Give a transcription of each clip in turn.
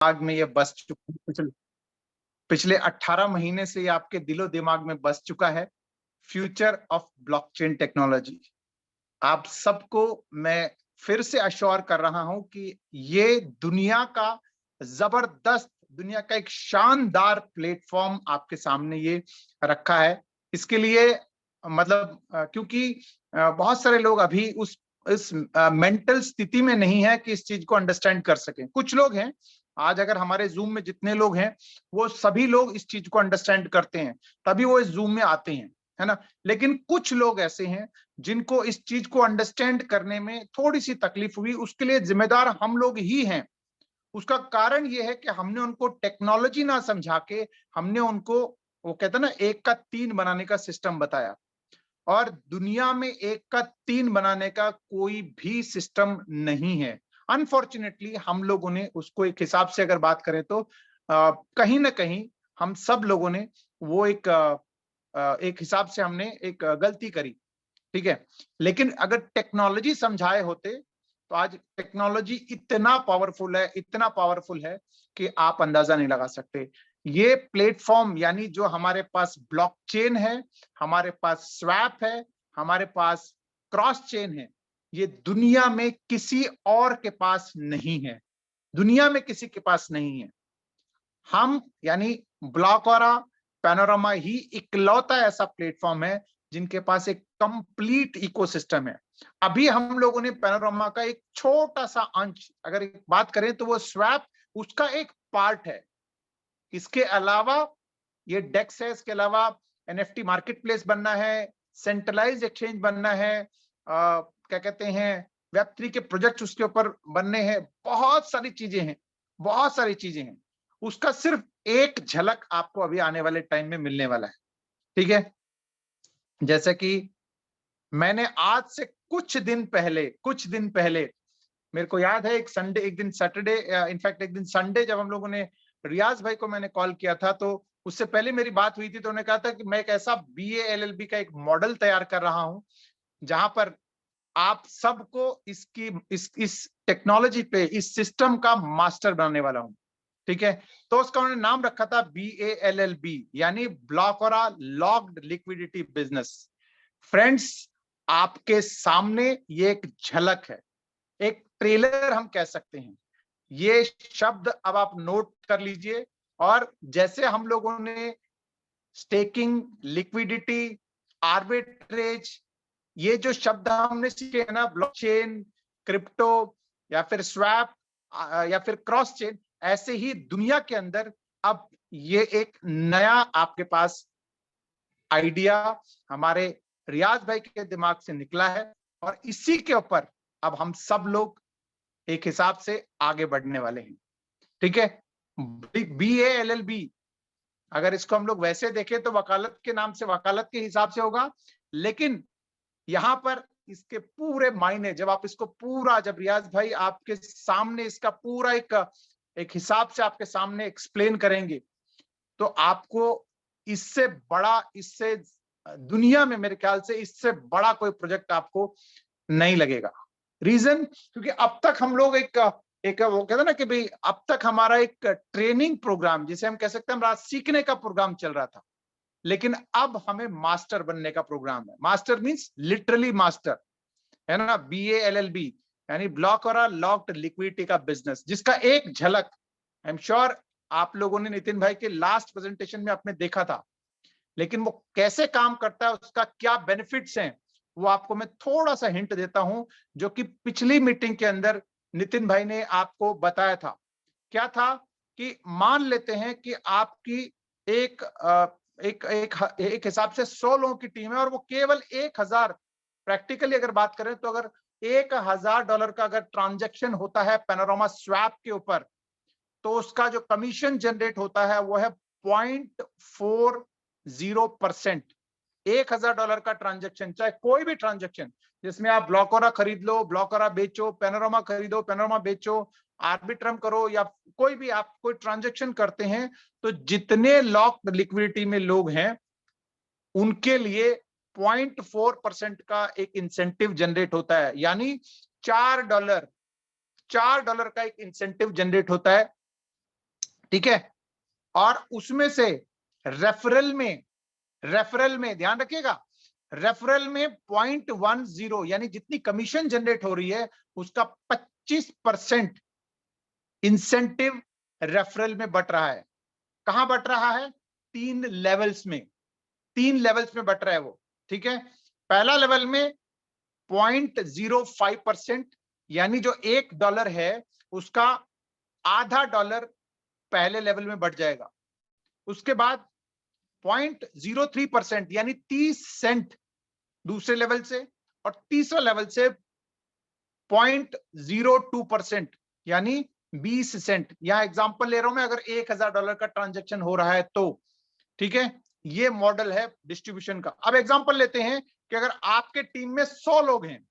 दिमाग में ये बस चुका है, पिछले पिछले 18 महीने से ये आपके दिलो दिमाग में बस चुका है। Future of blockchain technology. आप सबको मैं फिर से अश्योर कर रहा हूं कि ये दुनिया का जबरदस्त, दुनिया का एक शानदार प्लेटफॉर्म आपके सामने ये रखा है। इसके लिए मतलब क्योंकि बहुत सारे लोग अभी उस इस मेंटल स्थिति में नहीं है कि इस चीज को अंडरस्टैंड कर सकें। कुछ लोग हैं, आज अगर हमारे जूम में जितने लोग हैं वो सभी लोग इस चीज को अंडरस्टैंड करते हैं, तभी वो इस जूम में आते हैं, है ना। लेकिन कुछ लोग ऐसे हैं जिनको इस चीज को अंडरस्टैंड करने में थोड़ी सी तकलीफ हुई, उसके लिए जिम्मेदार हम लोग ही हैं। उसका कारण ये है कि हमने उनको टेक्नोलॉजी ना समझा के हमने उनको, वो कहते हैं ना, एक का तीन बनाने का सिस्टम बताया। और दुनिया में एक का तीन बनाने का कोई भी सिस्टम नहीं है। अनफॉर्चुनेटली हम लोगों ने उसको एक हिसाब से अगर बात करें तो कहीं ना कहीं हम सब लोगों ने वो एक हिसाब से हमने एक गलती करी, ठीक है। लेकिन अगर टेक्नोलॉजी समझाए होते तो आज टेक्नोलॉजी इतना पावरफुल है, इतना पावरफुल है कि आप अंदाजा नहीं लगा सकते। ये प्लेटफॉर्म यानी जो हमारे पास ब्लॉकचेन है, हमारे पास स्वैप है, हमारे पास क्रॉस चेन है, ये दुनिया में किसी और के पास नहीं है। दुनिया में किसी के पास नहीं है। हम यानी ब्लॉकरा, पैनोरामा ही इकलौता ऐसा प्लेटफॉर्म है जिनके पास एक कंप्लीट इकोसिस्टम है। अभी हम लोगों ने पैनोरामा का एक छोटा सा अंश अगर एक बात करें तो वो स्वैप उसका एक पार्ट है। इसके अलावा ये डेक्स है, इसके अलावा एनएफटी मार्केट प्लेस बनना है, सेंट्रलाइज एक्सचेंज बनना है, क्या कहते हैं, वेब3 के प्रोजेक्ट उसके ऊपर बनने हैं, बहुत सारी चीजें हैं, बहुत सारी चीजें हैं। उसका सिर्फ एक झलक आपको अभी आने वाले टाइम में मिलने वाला है, ठीक है। जैसे कि मैंने आज से कुछ दिन पहले मेरे को याद है, एक संडे, एक दिन सैटरडे, इनफैक्ट एक दिन संडे जब हम लोगों ने रियाज भाई को मैंने कॉल किया था, तो उससे पहले मेरी बात हुई थी, तो उन्होंने कहा था कि मैं एक ऐसा बीए एलएलबी का एक मॉडल तैयार कर रहा हूं जहां पर आप सबको इस टेक्नोलॉजी पे, इस सिस्टम का मास्टर बनाने वाला हूं, ठीक है। तो उसका उन्होंने नाम रखा था BALLB, यानी ब्लॉकरा लॉक्ड लिक्विडिटी बिजनेस। फ्रेंड्स, आपके सामने ये एक झलक है, एक ट्रेलर हम कह सकते हैं। ये शब्द अब आप नोट कर लीजिए। और जैसे हम लोगों ने स्टेकिंग, लिक्विडिटी, आर्बिट्रेज, ये जो शब्द हमने सीखे हैं ना, ब्लॉकचेन, क्रिप्टो या फिर स्वैप या फिर क्रॉस चेन, ऐसे ही दुनिया के अंदर अब ये एक नया आपके पास आइडिया हमारे रियाज भाई के दिमाग से निकला है। और इसी के ऊपर अब हम सब लोग एक हिसाब से आगे बढ़ने वाले हैं, ठीक है। BALLB, अगर इसको हम लोग वैसे देखें तो वकालत के नाम से, वकालत के हिसाब से होगा, लेकिन यहां पर इसके पूरे मायने, जब आप इसको पूरा, जब रियाज भाई आपके सामने इसका पूरा एक हिसाब से आपके सामने एक्सप्लेन करेंगे, तो आपको इससे बड़ा, इससे दुनिया में मेरे ख्याल से इससे बड़ा कोई प्रोजेक्ट आपको नहीं लगेगा। रीजन, क्योंकि अब तक हम लोग एक एक वो कहते हैं ना कि भाई, अब तक हमारा एक ट्रेनिंग प्रोग्राम, जिसे हम कह सकते हैं, हमारा सीखने का प्रोग्राम चल रहा था, लेकिन अब हमें मास्टर बनने का प्रोग्राम है। मास्टर मींस लिटरली मास्टर, है ना। BALLB यानी ब्लॉक और लॉक्ड लिक्विडिटी का बिजनेस, जिसका एक झलक आई एम श्योर आप लोगों ने नितिन भाई के लास्ट प्रेजेंटेशन में आपने देखा था। लेकिन वो कैसे काम करता है, उसका क्या बेनिफिट्स हैं, वो आपको मैं थोड़ा सा हिंट देता हूं, जो कि पिछली मीटिंग के अंदर नितिन भाई ने आपको बताया था। क्या था कि मान लेते हैं कि आपकी एक एक हिसाब से 100 लोगों की टीम है और वो केवल 1000, प्रैक्टिकली अगर बात करें तो अगर $1000 का अगर ट्रांजैक्शन होता है पैनोरामा स्वैप के ऊपर, तो उसका जो कमीशन जनरेट होता है वो है 0.40%। $1000 का ट्रांजैक्शन, चाहे कोई भी ट्रांजैक्शन, जिसमें आप ब्लॉकरा खरीद लो, ब्लॉकरा बेचो, पैनोरामा खरीदो, पैनोरामा बेचो, आर्बिट्रम करो, या कोई भी आप कोई ट्रांजैक्शन करते हैं, तो जितने लॉक लिक्विडिटी में लोग हैं उनके लिए 0.4% का एक इंसेंटिव जनरेट होता है। यानी $4 का एक इंसेंटिव जनरेट होता है ठीक है। और उसमें से रेफरल में ध्यान रखिएगा, रेफरल में 0.10 यानी जितनी कमीशन जनरेट हो रही है उसका 25% इंसेंटिव रेफरल में बट रहा है। कहां बट रहा है? 3 लेवल्स में, 3 लेवल्स में बट रहा है वो। ठीक है, पहला लेवल में 0.05% यानी जो $1 है उसका आधा डॉलर पहले लेवल में बढ़ जाएगा। उसके बाद 0.03% यानी 30 सेंट दूसरे लेवल से, और तीसरा लेवल से 0.02% यानी 20 सेंट। यहां एग्जांपल ले रहा हूं मैं, अगर $1000 का ट्रांजैक्शन हो रहा है तो। ठीक है, ये मॉडल है डिस्ट्रीब्यूशन का। अब एग्जांपल लेते हैं कि अगर आपके टीम में 100 लोग हैं,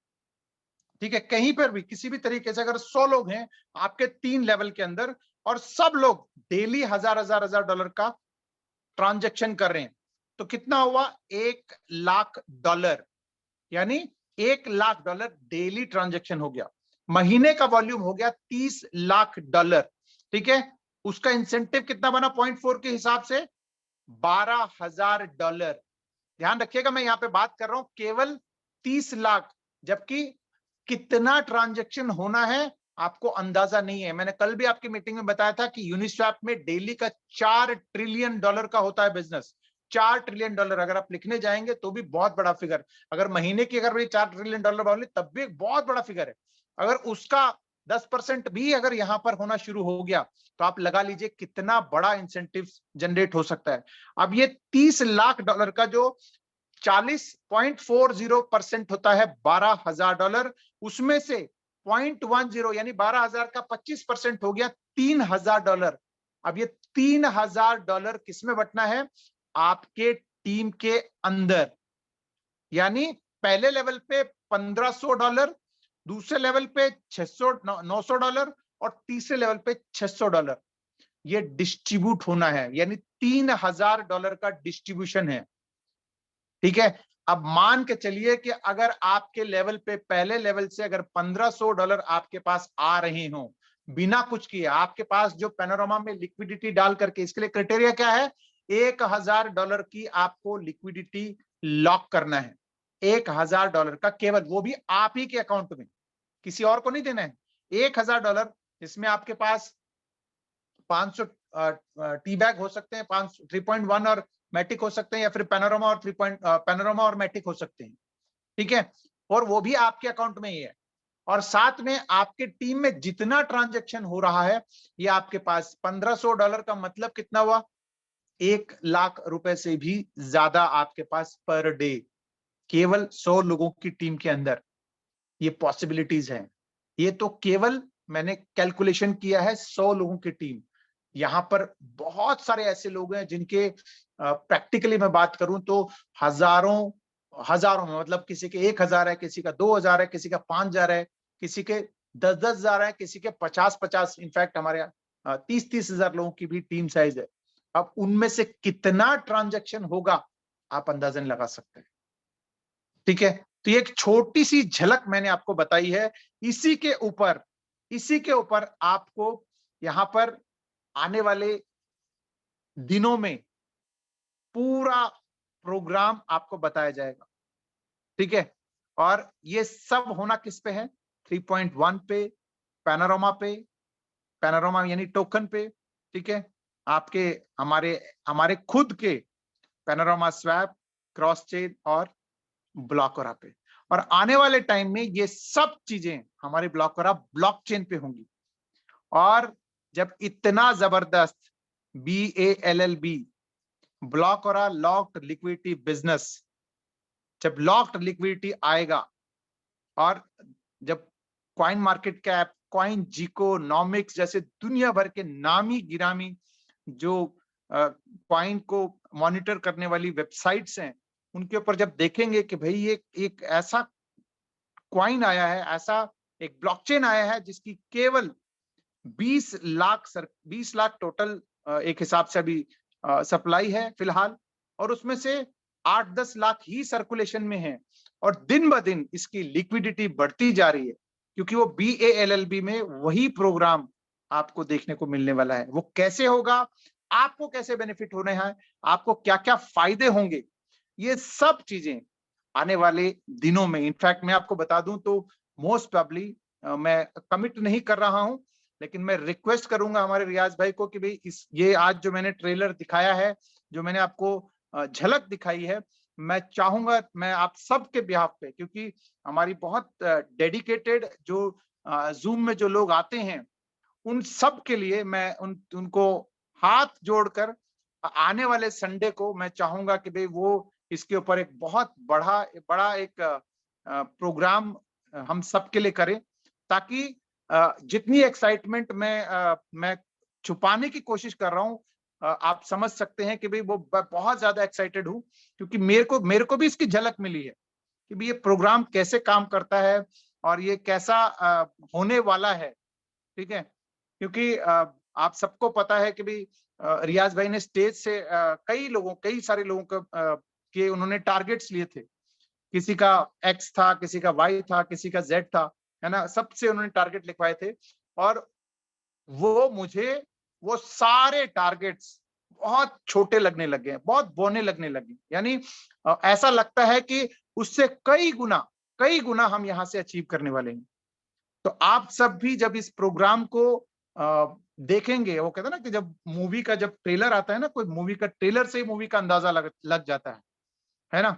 ठीक है, कहीं पर भी किसी भी तरीके से अगर 100 लोग हैं आपके 3 लेवल के अंदर, और सब लोग डेली $1000 का ट्रांजैक्शन कर रहे हैं, तो कितना हुआ? $1,00,000 यानी $1,00,000 डेली ट्रांजैक्शन हो गया। महीने का वॉल्यूम हो गया $30,00,000। ठीक है, उसका इंसेंटिव कितना बना 0.4 के हिसाब से? $12,000। ध्यान रखिएगा, मैं यहां पे बात कर रहा हूं केवल 30 लाख, जबकि कितना ट्रांजैक्शन होना है आपको अंदाजा नहीं है। मैंने कल भी आपकी मीटिंग में बताया था कि यूनिस्वैप में डेली का $4 ट्रिलियन का होता है बिजनेस। $4 ट्रिलियन, अगर आप लिखने जाएंगे तो भी बहुत बड़ा फिगर। अगर महीने की अगर $4 ट्रिलियन बोले तब भी एक बहुत बड़ा फिगर है। अगर उसका 10% भी अगर यहां पर होना शुरू हो गया तो आप लगा लीजिए कितना बड़ा इंसेंटिव जनरेट हो सकता है। अब ये $30,00,000 का जो 40.40% होता है $12,000, उसमें से 0.10 यानी 12,000 का 25% हो गया $3,000। अब ये $3,000 किसमें बटना है? आपके टीम के अंदर। यानी पहले लेवल पे $1,500, दूसरे लेवल पे $900 और तीसरे लेवल पे $600। ये डिस्ट्रीब्यूट होना है, यानी $3,000 का डिस्ट्रीब्यूशन है। ठीक है, अब मान के चलिए कि अगर आपके लेवल पे पहले लेवल से अगर $1,500 आपके पास आ रहे हो बिना कुछ किए, आपके पास जो पैनोरामा में लिक्विडिटी डाल करके, इसके लिए क्राइटेरिया क्या है? $1,000 की आपको लिक्विडिटी लॉक करना है। $1,000 का केवल, वो भी आप ही के अकाउंट में, किसी और को नहीं देना है। $1,000, इसमें आपके पास 500 टी बैग हो सकते हैं, 3.1 और मैटिक हो सकते हैं, या फिर पैनोरामा और पैनोरामा और मैटिक हो सकते हैं। ठीक है, और वो भी आपके अकाउंट में ही है। और साथ में आपके टीम में जितना ट्रांजैक्शन हो रहा है, ये आपके पास $1,500 का मतलब कितना हुआ? $1,00,000 से भी ज्यादा आपके पास पर डे, केवल 100 लोगों की टीम के अंदर ये पॉसिबिलिटीज हैं। ये तो केवल मैंने कैलकुलेशन किया है 100 लोगों की टीम। यहां पर बहुत सारे ऐसे लोग हैं जिनके प्रैक्टिकली मैं बात करूं तो हजारों हजारों में, मतलब किसी के 1,000 है, किसी का 2,000 है, किसी का 5,000 है, किसी के 10,000 है, किसी के 50,000, इनफैक्ट हमारे यहाँ 30,000 लोगों की भी टीम साइज है। अब उनमें से कितना ट्रांजैक्शन होगा आप अंदाजन लगा सकते हैं। ठीक है, तो ये एक छोटी सी झलक मैंने आपको बताई है। इसी के ऊपर आपको यहां पर आने वाले दिनों में पूरा प्रोग्राम आपको बताया जाएगा। ठीक है, और ये सब होना किस पे है? 3.1 पे, पैनोरामा यानी टोकन पे। ठीक है, आपके हमारे हमारे खुद के पैनोरामा स्वैप, क्रॉस चेन और ब्लॉकरा पे। और आने वाले टाइम में ये सब चीजें हमारे ब्लॉकरा ब्लॉकचेन पे होंगी। और जब इतना जबरदस्त BALLB, ब्लॉकरा लॉक्ड लिक्विडिटी बिजनेस, जब लॉक्ड लिक्विडिटी आएगा, और जब कॉइन मार्केट कैप, कॉइन जिको, नॉमिक्स जैसे दुनिया भर के नामी गिरामी जो कॉइन को मॉनिटर करने वाली वेबसाइट्स हैं, उनके ऊपर जब देखेंगे कि भाई ये एक ऐसा कॉइन आया है, ऐसा एक ब्लॉकचेन आया है जिसकी केवल 20 लाख टोटल एक हिसाब से अभी सप्लाई है फिलहाल, और उसमें से 8-10 लाख ही सर्कुलेशन में है, और दिन ब दिन इसकी लिक्विडिटी बढ़ती जा रही है, क्योंकि वो BALLB में वही प्रोग्राम आपको देखने को मिलने वाला है। वो कैसे होगा, आपको कैसे बेनिफिट होने हैं, आपको क्या-क्या फायदे होंगे, ये सब चीजें आने वाले दिनों में, इनफैक्ट मैं आपको बता दूं तो मोस्ट प्रोबेबली मैं कमिट नहीं कर रहा हूं, लेकिन मैं रिक्वेस्ट करूंगा हमारे रियाज भाई को कि भाई इस ये आज जो मैंने ट्रेलर दिखाया है, जो मैंने आपको झलक दिखाई है, मैं चाहूंगा मैं आप सबके बिहाफ पे, क्योंकि हमारी बहुत डेडिकेटेड जो जूम में जो लोग आते हैं, उन सब के लिए मैं उनको हाथ जोड़कर आने वाले संडे को मैं चाहूंगा कि भाई वो इसके ऊपर एक बहुत बड़ा एक प्रोग्राम हम सबके लिए करें, ताकि जितनी एक्साइटमेंट मैं छुपाने की कोशिश कर रहा हूँ, आप समझ सकते हैं कि भाई वो बहुत ज्यादा एक्साइटेड हूँ, क्योंकि मेरे को भी इसकी झलक मिली है कि भाई ये प्रोग्राम कैसे काम करता है और ये कैसा होने वाला है। ठीक है, क्योंकि आप सबको पता है कि भाई रियाज भाई ने स्टेज से कई सारे लोगों के उन्होंने टारगेट्स लिए थे। किसी का एक्स था, किसी का वाई था, किसी का जेड था, है ना, सबसे उन्होंने टारगेट लिखवाए थे। और वो सारे टारगेट्स बहुत छोटे लगने लगे हैं, बहुत बौने लगने लगे, यानी ऐसा लगता है कि उससे कई गुना हम यहाँ से अचीव करने वाले हैं। तो आप सब भी जब इस प्रोग्राम को देखेंगे, वो कहते हैं ना कि जब मूवी का जब ट्रेलर आता है ना, कोई मूवी का ट्रेलर से ही मूवी का अंदाजा लग जाता है ना।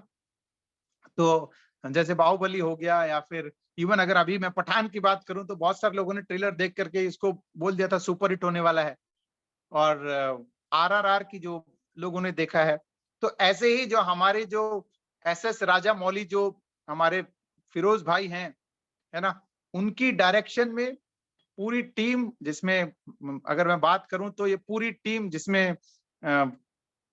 तो जैसे बाहुबली हो गया, या फिर इवन अगर अभी मैं पठान की बात करूं, तो बहुत सारे लोगों ने ट्रेलर देख करके इसको बोल दिया था सुपर हिट होने वाला है। और आरआरआर की जो लोगों ने देखा है, तो ऐसे ही जो हमारे जो एसएस राजा मौली, जो हमारे फिरोज भाई हैं, है ना, उनकी डायरेक्शन में पूरी टीम, जिसमें अगर मैं बात करूं तो ये पूरी टीम जिसमें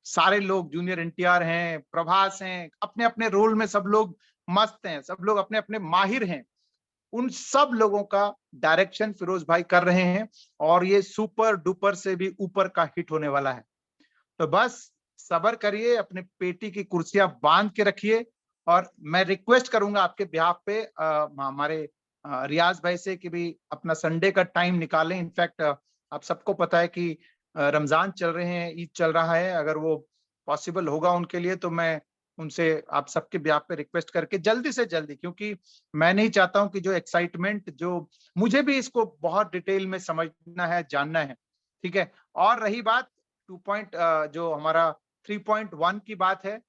सारे लोग जूनियर एनटीआर हैं, प्रभास हैं, अपने अपने रोल में सब लोग मस्त हैं, सब लोग अपने अपने माहिर हैं, उन सब लोगों का डायरेक्शन फिरोज भाई कर रहे हैं, और ये सुपर डुपर से भी ऊपर का हिट होने वाला है। तो बस सब्र करिए, अपने पेटी की कुर्सियां बांध के रखिए, और मैं रिक्वेस्ट करूंगा आपके बिहाफ पे हमारे रियाज भाई से कि भी अपना संडे का टाइम निकालें। इनफैक्ट आप सबको पता है कि रमजान चल रहे हैं, ईद चल रहा है, अगर वो पॉसिबल होगा उनके लिए, तो मैं उनसे आप सबके बिहाफ पे रिक्वेस्ट करके जल्दी से जल्दी, क्योंकि मैं नहीं चाहता हूं कि जो एक्साइटमेंट, जो मुझे भी इसको बहुत डिटेल में समझना है, जानना है। ठीक है, और रही बात 2 पॉइंट जो हमारा 3.1 की बात है,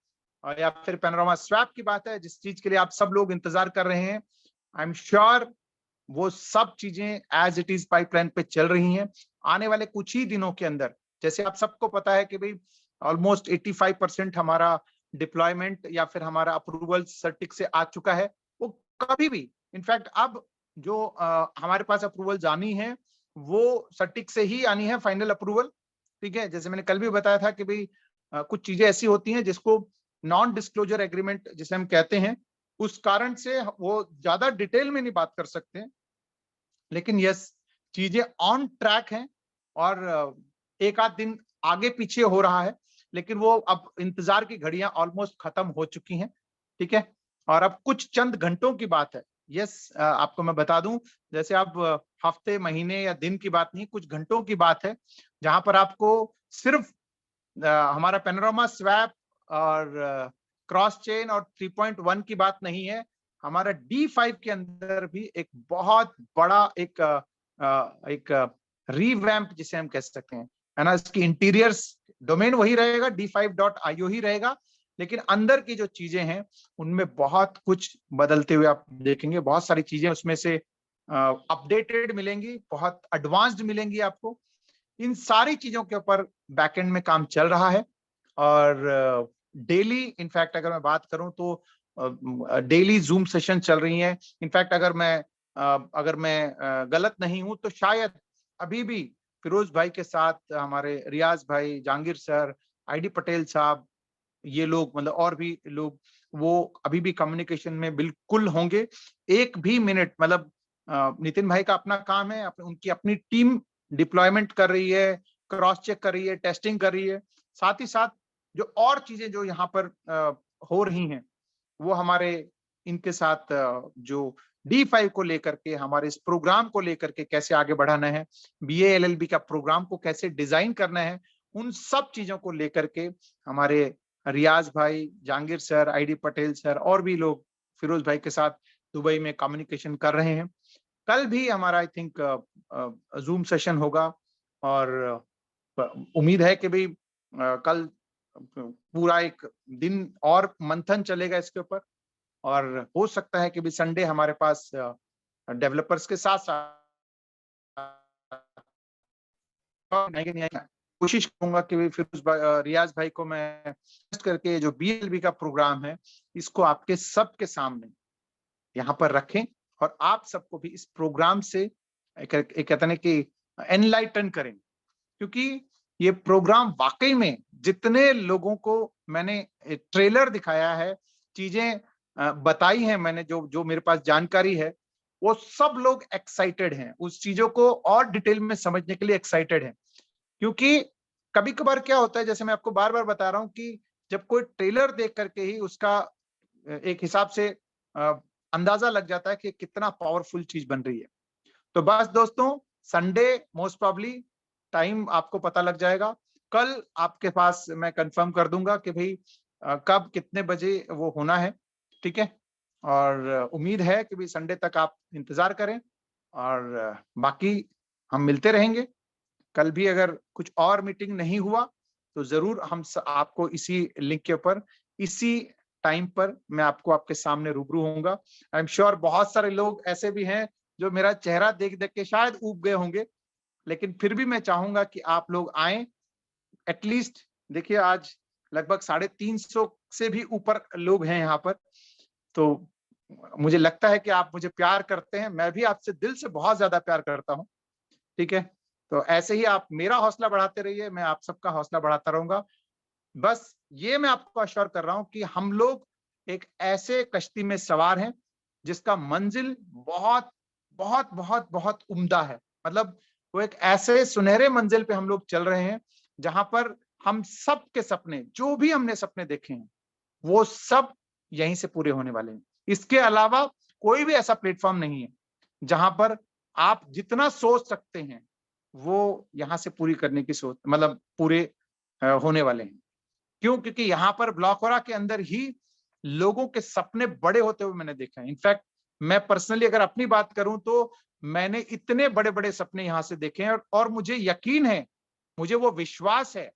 या फिर पैनोरामा स्वैप की बात है, जिस चीज के लिए आप सब लोग इंतजार कर रहे हैं, आई एम श्योर वो सब चीजें एज इट इज पाइपलाइन पे चल रही हैं। आने वाले कुछ ही दिनों के अंदर, जैसे आप सबको पता है कि भाई ऑलमोस्ट 85% हमारा डिप्लॉयमेंट या फिर हमारा अप्रूवल सर्टिक से आ चुका है। वो कभी भी, इनफैक्ट अब जो हमारे पास अप्रूवल आनी है, वो सर्टिक से ही आनी है, फाइनल अप्रूवल। ठीक है, जैसे मैंने कल भी बताया था कि भाई कुछ चीजें ऐसी होती हैं जिसको नॉन डिस्क्लोजर एग्रीमेंट जिसे हम कहते हैं, उस कारण से वो ज्यादा डिटेल में नहीं बात कर सकते हैं। लेकिन यस, चीजें ऑन ट्रैक हैं, और एक आध दिन आगे पीछे हो रहा है, लेकिन वो अब इंतजार की घड़ियां ऑलमोस्ट खत्म हो चुकी हैं। ठीक है, और अब कुछ चंद घंटों की बात है। यस, आपको मैं बता दूं, जैसे अब हफ्ते, महीने या दिन की बात नहीं, कुछ घंटों की बात है, जहां पर आपको सिर्फ हमारा पैनोरामा स्वैप और क्रॉस चेन और 3.1 की बात नहीं है, हमारा D5 के अंदर भी एक बहुत बड़ा एक रीवैम्प जिसे हम कह सकते हैं, है ना, इसकी इंटीरियर्स डोमेन वही रहेगा, d5.io ही रहेगा, लेकिन अंदर की जो चीजें हैं उनमें बहुत कुछ बदलते हुए आप देखेंगे। बहुत सारी चीजें उसमें से अपडेटेड मिलेंगी, बहुत एडवांस्ड मिलेंगी आपको। इन सारी चीजों के ऊपर बैकएंड में काम चल रहा है, और डेली, इनफैक्ट अगर मैं बात करूं तो डेली जूम सेशन चल रही हैं। इनफैक्ट अगर मैं गलत नहीं हूं तो शायद अभी भी फिरोज भाई के साथ हमारे रियाज भाई, जहांगीर सर, आईडी पटेल साहब, ये लोग, मतलब और भी लोग, वो अभी भी कम्युनिकेशन में बिल्कुल होंगे। एक भी मिनट, मतलब नितिन भाई का अपना काम है, उनकी अपनी टीम डिप्लॉयमेंट कर रही है, क्रॉस चेक कर रही है, टेस्टिंग कर रही है, साथ ही साथ जो और चीजें जो यहाँ पर हो रही हैं, वो हमारे इनके साथ जो D5 को लेकर के, हमारे इस प्रोग्राम को लेकर के कैसे आगे बढ़ाना है, BA LLB का प्रोग्राम को कैसे डिजाइन करना है, उन सब चीजों को लेकर के हमारे रियाज भाई, Jahangir sir, ID Patel sir और भी लोग फिरोज भाई के साथ दुबई में कम्युनिकेशन कर रहे हैं। कल भी हमारा आई थिंक जूम सेशन होगा और उम्मीद है कि भाई कल पूरा एक दिन और मंथन चलेगा इसके ऊपर, और हो सकता है कि भी संडे हमारे पास डेवलपर्स के साथ साथ कोशिश करूंगा कि भी फिरोज रियाज भाई को मैं करके जो BLB का प्रोग्राम है इसको आपके सबके सामने यहाँ पर रखें और आप सबको भी इस प्रोग्राम से एक कहते हैं कि एनलाइटन करें, क्योंकि ये प्रोग्राम वाकई में जितने लोगों को मैंने ट्रेलर दिखाया है, चीजें बताई हैं मैंने, जो जो मेरे पास जानकारी है, वो सब लोग एक्साइटेड हैं, उस चीजों को और डिटेल में समझने के लिए एक्साइटेड हैं। क्योंकि कभी कभार क्या होता है, जैसे मैं आपको बार बार बता रहा हूं कि जब कोई ट्रेलर देख करके ही उसका एक हिसाब से अंदाजा लग जाता है कि कितना पावरफुल चीज बन रही है। तो बस दोस्तों, संडे मोस्ट प्रॉब्ली टाइम आपको पता लग जाएगा। कल आपके पास मैं कंफर्म कर दूंगा कि भाई कब कितने बजे वो होना है, ठीक है। और उम्मीद है कि भाई संडे तक आप इंतजार करें और बाकी हम मिलते रहेंगे। कल भी अगर कुछ और मीटिंग नहीं हुआ तो जरूर हम आपको इसी लिंक के ऊपर इसी टाइम पर मैं आपको आपके सामने रूबरू होऊंगा। आई एम श्योर बहुत सारे लोग ऐसे भी हैं जो मेरा चेहरा देख देख के शायद ऊब गए होंगे, लेकिन फिर भी मैं चाहूंगा कि आप लोग आए। एटलीस्ट देखिए, आज लगभग 350 से भी ऊपर लोग हैं यहाँ पर, तो मुझे लगता है कि आप मुझे प्यार करते हैं, मैं भी आपसे दिल से बहुत ज्यादा प्यार करता हूँ, ठीक है। तो ऐसे ही आप मेरा हौसला बढ़ाते रहिए, मैं आप सबका हौसला बढ़ाता रहूंगा। बस ये मैं आपको अश्योर कर रहा हूं कि हम लोग एक ऐसे कश्ती में सवार हैं जिसका मंजिल बहुत बहुत बहुत बहुत उम्दा है। मतलब वो एक ऐसे सुनहरे मंजिल पे हम लोग चल रहे हैं जहां पर हम सब के सपने, जो भी हमने सपने देखे हैं, वो सब यहीं से पूरे होने वाले हैं। इसके अलावा कोई भी ऐसा प्लेटफॉर्म नहीं है जहां पर आप जितना सोच सकते हैं वो यहाँ से पूरी करने की सोच, मतलब पूरे होने वाले हैं। क्यों? क्योंकि यहाँ पर ब्लॉकवरा के अंदर ही लोगों के सपने बड़े होते हुए मैंने देखा है। इनफैक्ट मैं पर्सनली अगर अपनी बात करूं तो मैंने इतने बड़े बड़े सपने यहाँ से देखे हैं, और मुझे यकीन है, मुझे वो विश्वास है,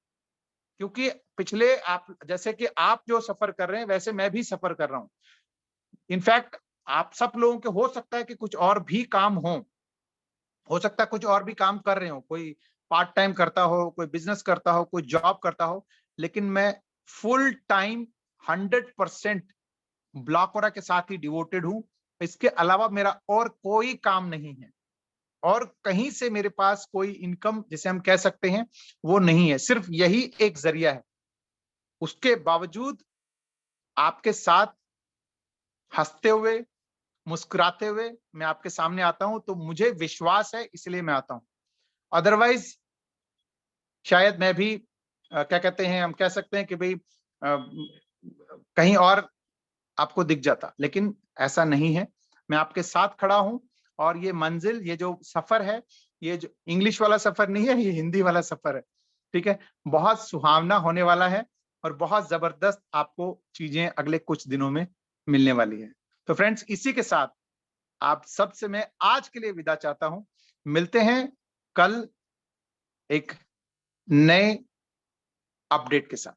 क्योंकि पिछले आप जैसे कि आप जो सफर कर रहे हैं वैसे मैं भी सफर कर रहा हूं। इनफैक्ट आप सब लोगों के हो सकता है कि कुछ और भी काम हो सकता है कुछ और भी काम कर रहे हो, कोई पार्ट टाइम करता हो, कोई बिजनेस करता हो, कोई जॉब करता हो, लेकिन मैं फुल टाइम 100% ब्लॉकवरा के साथ ही डिवोटेड हूं। इसके अलावा मेरा और कोई काम नहीं है, और कहीं से मेरे पास कोई इनकम जिसे हम कह सकते हैं वो नहीं है, सिर्फ यही एक जरिया है। उसके बावजूद आपके साथ हंसते हुए, मुस्कुराते हुए मैं आपके सामने आता हूं, तो मुझे विश्वास है इसलिए मैं आता हूं। अदरवाइज शायद मैं भी क्या कहते हैं, हम कह सकते हैं कि भाई कहीं और आपको दिख जाता, लेकिन ऐसा नहीं है। मैं आपके साथ खड़ा हूं, और ये मंजिल, ये जो सफर है, ये जो इंग्लिश वाला सफर नहीं है, ये हिंदी वाला सफर है, ठीक है। बहुत सुहावना होने वाला है और बहुत जबरदस्त आपको चीजें अगले कुछ दिनों में मिलने वाली है। तो फ्रेंड्स, इसी के साथ आप सबसे मैं आज के लिए विदा चाहता हूं। मिलते हैं कल एक नए अपडेट के साथ।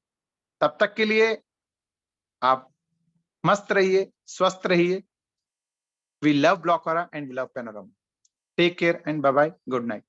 तब तक के लिए आप मस्त रहिए, स्वस्थ रहिए। वी लव ब्लॉकवरा and we love Panorama. Take care and bye bye, good night.